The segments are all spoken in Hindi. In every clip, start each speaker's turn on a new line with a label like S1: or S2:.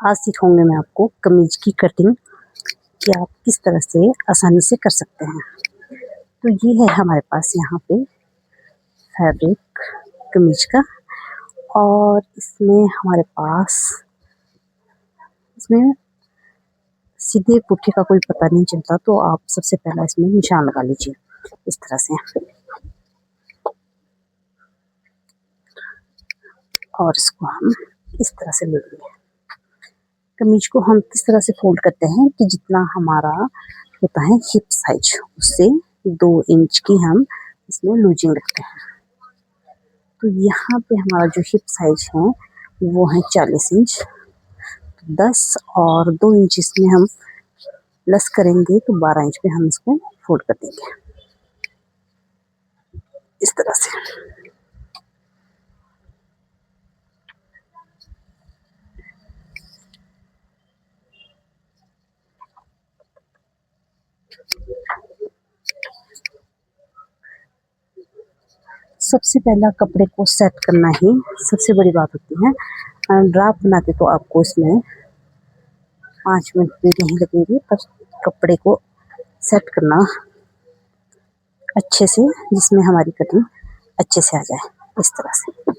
S1: आज सिखाऊंगी मैं आपको कमीज की कटिंग कि आप किस तरह से आसानी से कर सकते हैं। तो ये है हमारे पास यहाँ पे फैब्रिक कमीज का, और इसमें हमारे पास इसमें सीधे पुट्ठे का कोई पता नहीं चलता, तो आप सबसे पहला इसमें निशान लगा लीजिए इस तरह से, और इसको हम इस तरह से ले लेंगे। कमीज को हम किस तरह से फोल्ड करते हैं कि जितना हमारा होता है हिप साइज, उससे 2 इंच की हम इसमें लूजिंग रखते हैं। तो यहाँ पे हमारा जो हिप साइज है वो है 40 इंच, 10 और 2 इंच इसमें हम प्लस करेंगे तो 12 इंच पे हम इसको फोल्ड कर देंगे इस तरह से। सबसे पहला कपड़े को सेट करना ही सबसे बड़ी बात होती है। ड्राफ्ट बनाते तो आपको इसमें 5 मिनट भी नहीं लगेंगे, पर कपड़े को सेट करना अच्छे से, जिसमें हमारी कटिंग अच्छे से आ जाए इस तरह से।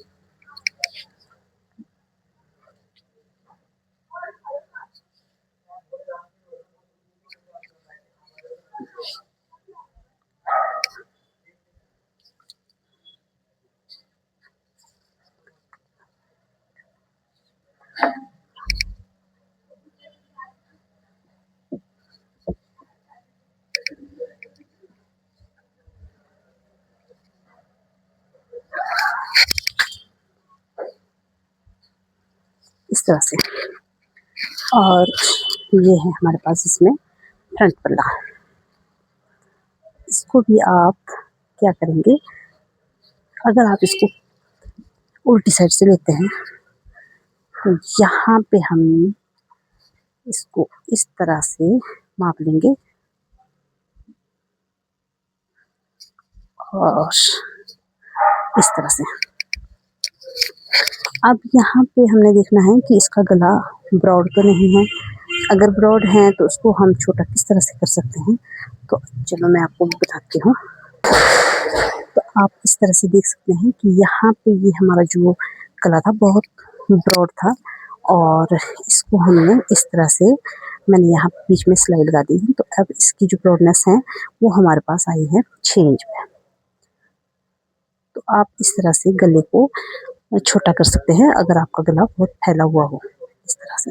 S1: इस तरह से। और ये है हमारे पास इसमें फ्रंट पल्ला। इसको भी आप क्या करेंगे, अगर आप इसको उल्टी साइड से लेते हैं तो यहाँ पे हम इसको इस तरह से माप लेंगे, और इस तरह से। अब यहाँ पे हमने देखना है कि इसका गला ब्रॉड तो नहीं है। अगर ब्रॉड है तो उसको हम छोटा किस तरह से कर सकते हैं, तो चलो मैं आपको बताती हूँ। तो आप इस तरह से देख सकते हैं कि यहाँ पे ये हमारा जो गला था बहुत ब्रॉड था, और इसको हमने इस तरह से, मैंने यहाँ बीच में सिलाई लगा दी है, तो अब इसकी जो ब्रॉडनेस है वो हमारे पास आई है 6 इंच पे। तो आप इस तरह से गले को छोटा कर सकते हैं अगर आपका गला बहुत फैला हुआ हो, इस तरह से।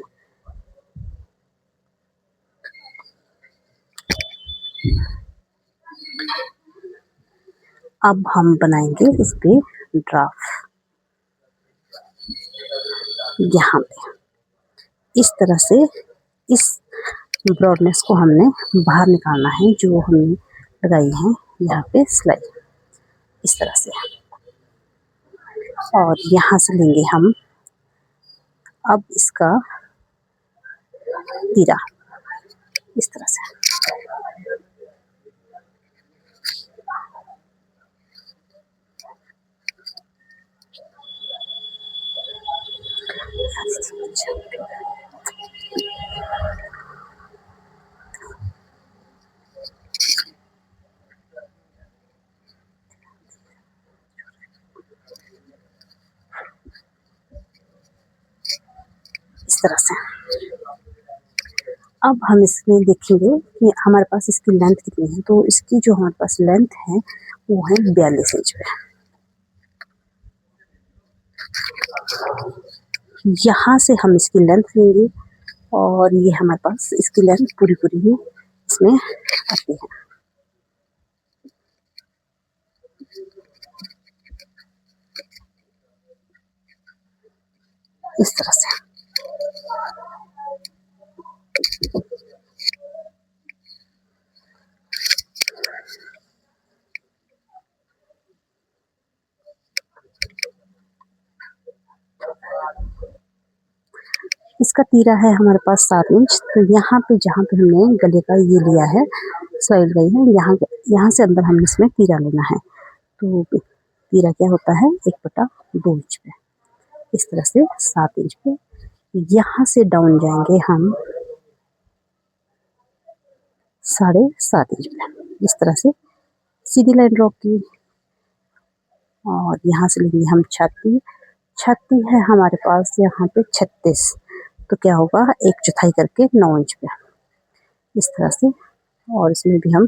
S1: अब हम बनाएंगे इस पे ड्राफ्ट। यहाँ पे इस तरह से इस ब्रॉडनेस को हमने बाहर निकालना है, जो हमने लगाई है यहाँ पे सिलाई इस तरह से। और यहाँ से लेंगे हम अब इसका तीरा इस तरह से। इस तरह से। अब हम इसमें देखेंगे कि हमारे पास इसकी लेंथ कितनी है। तो इसकी जो हमारे पास लेंथ है वो है 42 इंच पे। यहाँ से हम इसकी लेंथ लेंगे, और ये हमारे पास इसकी लेंथ पूरी ही इसमें आती है इस तरह से। इसका तीरा है हमारे पास 7 इंच। तो यहाँ पे जहाँ पे हमने गले का ये लिया है, सिलाई लगाई है, यहाँ से अंदर हमें इसमें तीरा लेना है। तो तीरा क्या होता है 1/2 इंच पे, इस तरह से 7 इंच पे यहाँ से डाउन जाएंगे हम 7.5 इंच पे। इस तरह से सीधी लाइन ड्रॉ की और यहाँ से लेंगे हम छाती। छाती है हमारे पास यहाँ पे 36, तो क्या होगा 1/4 करके 9 इंच पे इस तरह से। और इसमें भी हम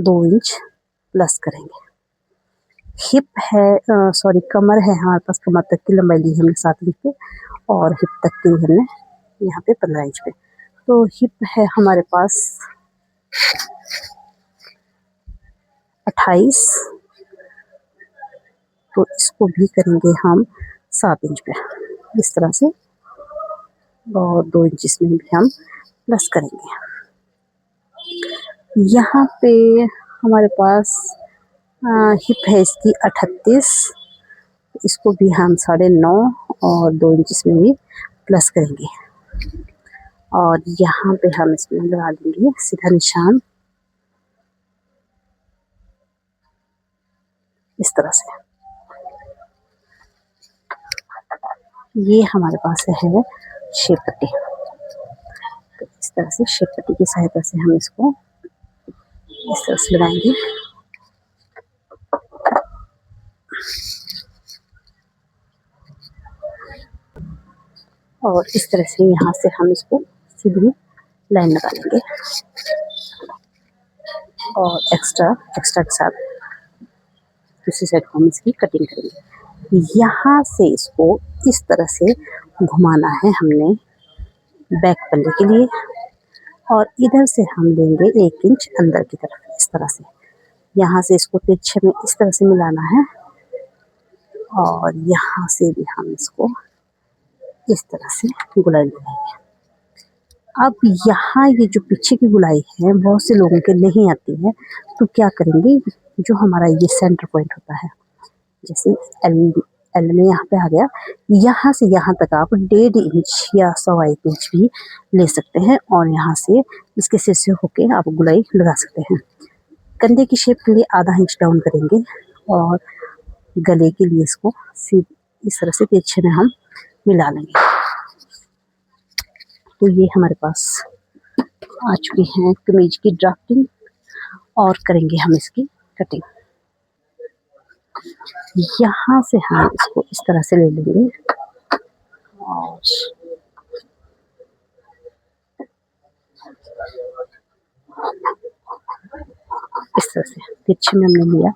S1: 2 इंच प्लस करेंगे। हिप है सॉरी कमर है हमारे पास, कमर तक की लंबाई ली हमने 7 इंच पे और हिप तक की हमने यहाँ पे 15 इंच पे। तो हिप है हमारे पास 28, तो इसको भी करेंगे हम 7 इंच पे इस तरह से और 2 इंच इसमें भी हम प्लस करेंगे। यहाँ पे हमारे पास हिप है इसकी 38, इसको भी हम 9.5 और 2 इंच इसमें भी प्लस करेंगे। और यहाँ पे हम इसमें लगा देंगे सीधा निशान इस तरह से। ये हमारे पास है शेप पट्टी, तो इस तरह से शेप पट्टी की सहायता से हम इसको इस तरह से लगाएंगे। और इस तरह से यहाँ से हम इसको सीधी लाइन लगा लेंगे और एक्स्ट्रा के साथ दूसरी साइड को हम इसकी कटिंग करेंगे। यहाँ से इसको इस तरह से घुमाना है हमने बैक पल्ले के लिए और इधर से हम लेंगे 1 इंच अंदर की तरफ इस तरह से। यहाँ से इसको तिरछे में इस तरह से मिलाना है और यहाँ से भी हम इसको इस तरह से गुलाई लगाएंगे। अब यहाँ ये जो पीछे की गुलाई है बहुत से लोगों के नहीं आती है, तो क्या करेंगे, जो हमारा ये सेंटर पॉइंट होता है जैसे एल में यहाँ पे आ गया, यहाँ से यहाँ तक आप 1.5 इंच या 1.25 इंच भी ले सकते हैं और यहाँ से इसके सिर से होके आप गुलाई लगा सकते हैं। कंधे की शेप के लिए आधा इंच डाउन करेंगे और गले के लिए इसको इस तरह से तिरछे में हम मिला लेंगे। तो ये हमारे पास आ चुकी है कमीज की ड्राफ्टिंग और करेंगे हम इसकी कटिंग। यहाँ से हम इसको इस तरह से ले लेंगे और इस तरह से तिरछे में हमने लिया।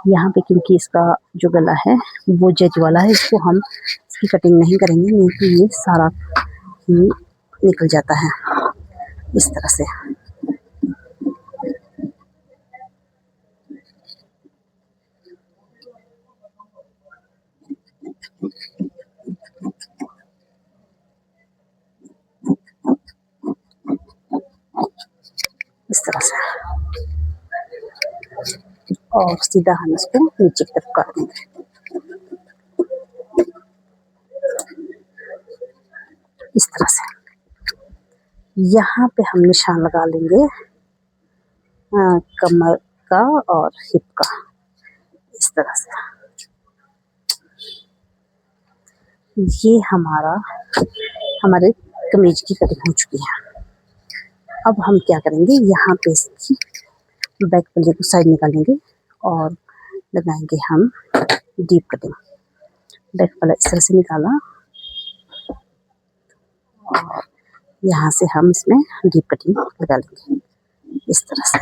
S1: यहाँ पे क्योंकि इसका जो गला है वो जज वाला है, इसको हम इसकी कटिंग नहीं करेंगे, नहीं तो ये सारा ही निकल जाता है इस तरह से। इस तरह से और सीधा हम इसको नीचे की तरफ काट देंगे। इस तरह से यहाँ पे हम निशान लगा लेंगे कमर का और हिप का इस तरह से। ये हमारे कमीज की कटिंग हो चुकी है। अब हम क्या करेंगे, यहाँ पे इसकी बैक पल्ले को साइड निकालेंगे और लगाएंगे हम डीप कटिंग। बैक पल्ला इस तरह से निकाला और यहाँ से हम इसमें डीप कटिंग लगा लेंगे इस तरह से।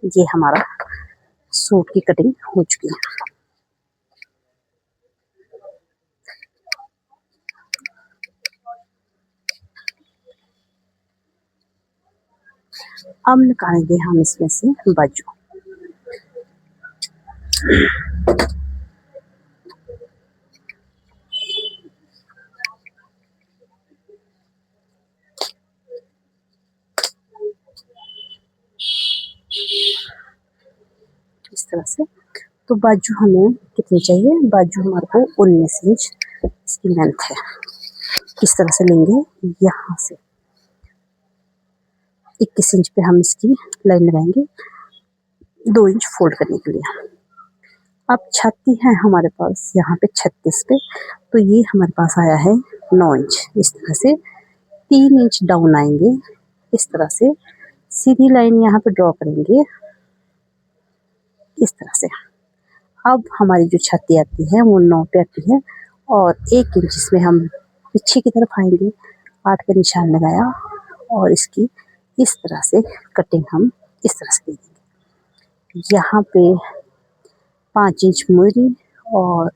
S1: ये हमारा सूट की कटिंग हो चुकी है। अब निकालेंगे हम इसमें से बाजू। इस तरह से तो बाजू हमें कितनी चाहिए, बाजू हमारे को 19 इंच इसकी लेंथ है। इस तरह से लेंगे, यहाँ से 21 इंच पे हम इसकी लाइन लगाएंगे 2 इंच फोल्ड करने के लिए। अब छाती है हमारे पास यहाँ पे 36 पे, तो ये हमारे पास आया है 9 इंच। इस तरह से 3 इंच डाउन आएंगे, इस तरह से सीधी लाइन यहाँ पे ड्रॉ करेंगे इस तरह से। अब हमारी जो छाती आती है वो 9 पे आती है और 1 इंच इसमें हम पीछे की तरफ आएंगे, 8 का निशान लगाया और इसकी इस तरह से कटिंग हम इस तरह से दे देंगे। यहाँ पे 5 इंच मोरी और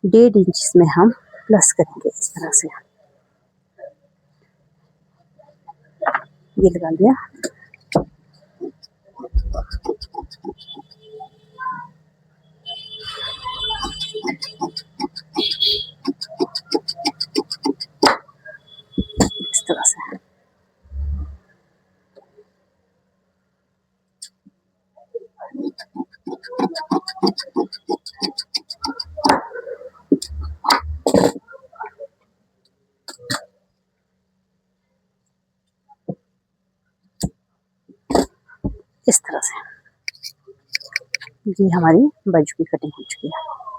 S1: 1.5 इंच इसमें हम प्लस करेंगे इस तरह से। ये लगा लिया। इस तरह से इस तरह से ये हमारी बाजू की कटिंग हो चुकी है।